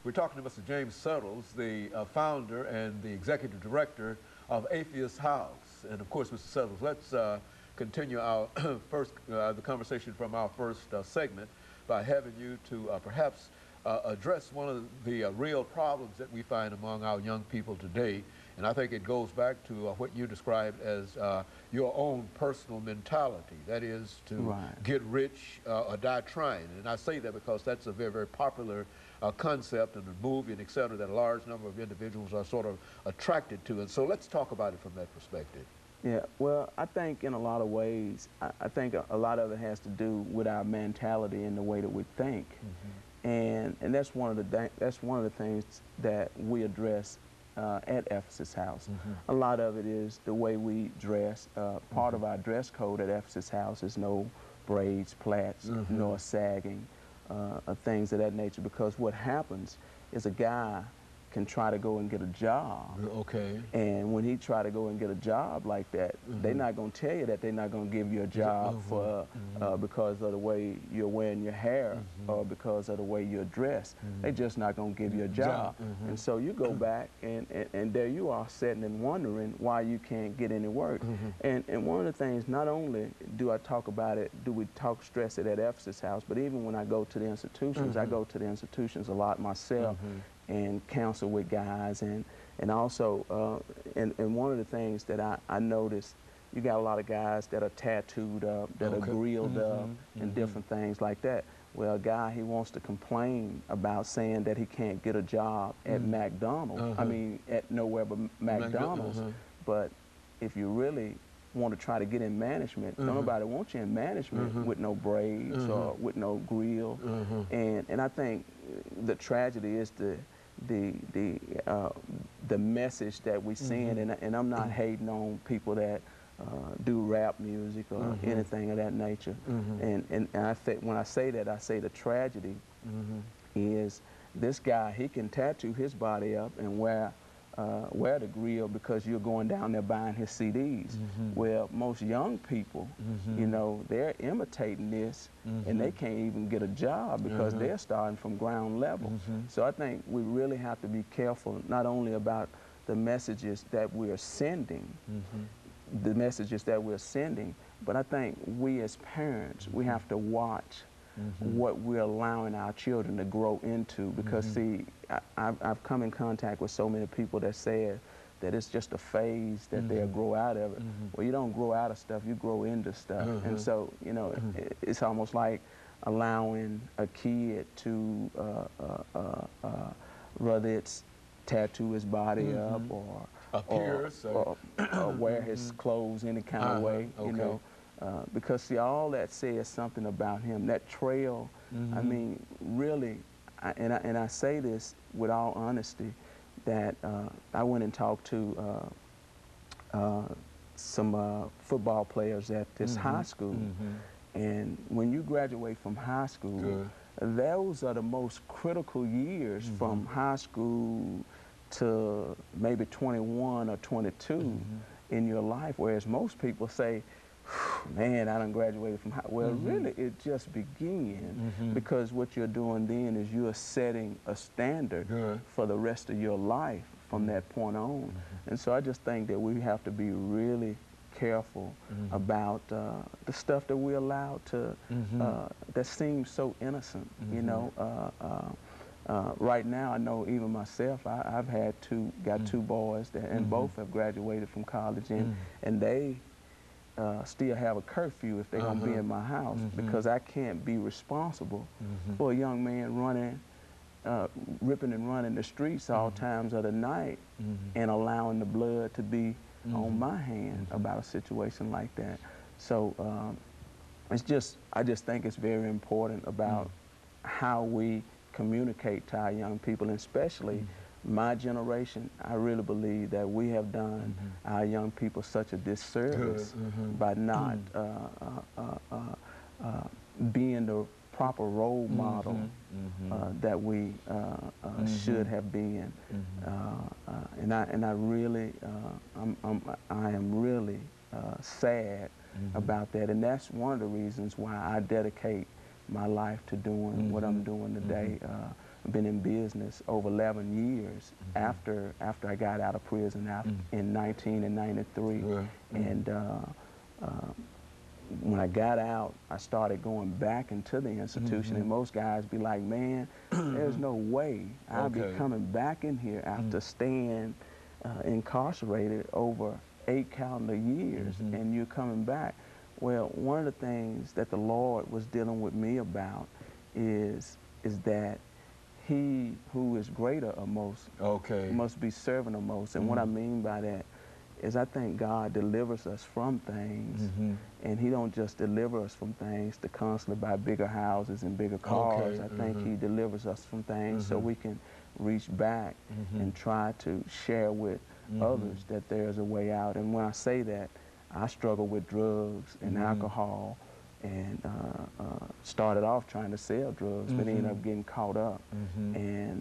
We're talking to Mr. James Settles, the founder and the executive director of Atheist House. And of course, Mr. Settles, let's continue our the conversation from our first segment by having you to perhaps address one of the real problems that we find among our young people today. And I think it goes back to what you described as your own personal mentality. That is to get rich or die trying. And I say that because that's a very, very popular concept and a movie and et cetera that a large number of individuals are sort of attracted to. And so let's talk about it from that perspective. Yeah, well, I think in a lot of ways, I think a lot of it has to do with our mentality and the way that we think. And that's one of the things that we address at Ephesus House. A lot of it is the way we dress. Part of our dress code at Ephesus House is no braids, plaits, nor sagging, things of that nature. Because what happens is a guy can try to go and get a job. And when he try to go and get a job like that, they're not going to tell you that they're not going to give you a job for because of the way you're wearing your hair or because of the way you're dressed. They're just not going to give you a job. And so you go back and there you are sitting and wondering why you can't get any work. And one of the things, not only do I talk about it, do we stress it at Ephesus House, but even when I go to the institutions, I go to the institutions a lot myself and counsel with guys, and also and one of the things that I noticed, you got a lot of guys that are tattooed up, that are grilled up, and different things like that. Well, a guy, he wants to complain about saying that he can't get a job at McDonald's. I mean, at nowhere but McDonald's. But if you really want to try to get in management, nobody wants you in management with no braids or with no grill. And I think the tragedy is the message that we send, and I'm not hating on people that do rap music or anything of that nature. And I think when I say that, I say the tragedy is this guy, he can tattoo his body up and wear the grill because you're going down there buying his CDs. Well, most young people, you know, they're imitating this and they can't even get a job because they're starting from ground level. So I think we really have to be careful not only about the messages that we're sending, but I think we as parents, we have to watch what we're allowing our children to grow into, because see, I've come in contact with so many people that say that it's just a phase that they'll grow out of it. Well, you don't grow out of stuff, you grow into stuff. And so, you know, it's almost like allowing a kid to, whether it's tattoo his body up or wear his clothes any kind of way, you know. Because see, all that says something about him. That trail, I mean, really, and I say this with all honesty, that I went and talked to some football players at this high school, and when you graduate from high school, those are the most critical years from high school to maybe 21 or 22 in your life, whereas most people say, man, I done graduated from high. Well, really, it just began, because what you're doing then is you're setting a standard for the rest of your life from that point on. And so I just think that we have to be really careful about the stuff that we allow to, that seems so innocent, you know. Right now, I know even myself, I've had got two boys that, and both have graduated from college, and they still have a curfew if they're going to be in my house, because I can't be responsible for a young man running, ripping and running the streets all times of the night and allowing the blood to be on my hand about a situation like that. So it's just, I just think it's very important about how we communicate to our young people, and especially my generation. I really believe that we have done our young people such a disservice by not being the proper role model that we should have been. And I really, I am really sad about that, and that's one of the reasons why I dedicate my life to doing what I'm doing today. been in business over 11 years after I got out of prison in 1993. And when I got out, I started going back into the institution, and most guys be like, man, there's no way I'll be coming back in here after staying incarcerated over 8 calendar years, and you're coming back. Well, one of the things that the Lord was dealing with me about is that he who is greater of most must be servant of most. And what I mean by that is I think God delivers us from things, and he don't just deliver us from things to constantly buy bigger houses and bigger cars. I think he delivers us from things so we can reach back and try to share with others that there's a way out. And when I say that, I struggle with drugs and alcohol, and started off trying to sell drugs, but ended up getting caught up.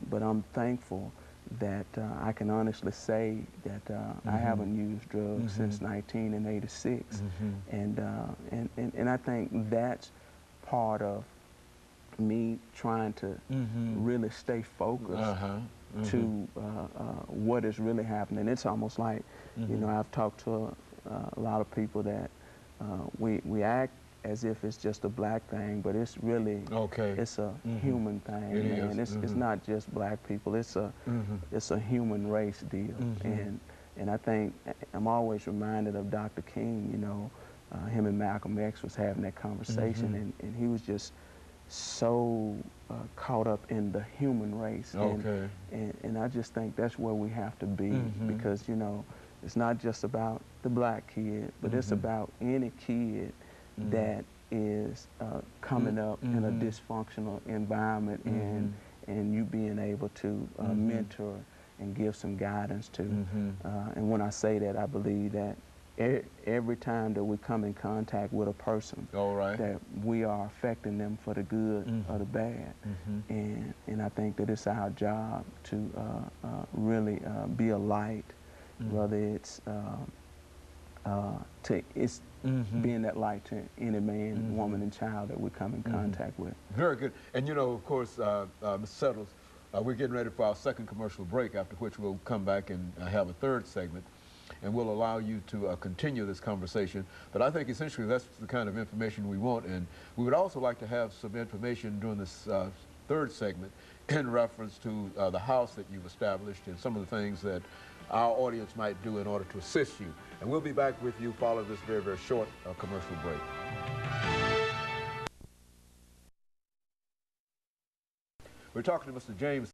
But I'm thankful that I can honestly say that I haven't used drugs since 1986, and I think that's part of me trying to really stay focused to what is really happening. It's almost like, you know, I've talked to a lot of people that we act as if it's just a black thing, but it's really it's a human thing, man. It's not just black people. It's a human race deal, and I think I'm always reminded of Dr. King. You know, him and Malcolm X was having that conversation, and he was just so caught up in the human race, and I just think that's where we have to be, because, you know, it's not just about the black kid, but it's about any kid that is coming up in a dysfunctional environment, and you being able to mentor and give some guidance to. And when I say that, I believe that every time that we come in contact with a person, that we are affecting them for the good or the bad. And I think that it's our job to really be a light, whether it's being that light to any man, woman, and child that we come in contact with. Very good. And you know, of course, Mr. Settles, we're getting ready for our second commercial break, after which we'll come back and have a third segment, and we'll allow you to continue this conversation. But I think essentially that's the kind of information we want, and we would also like to have some information during this third segment in reference to the house that you've established and some of the things that our audience might do in order to assist you. And we'll be back with you following this very, very short commercial break. We're talking to Mr. James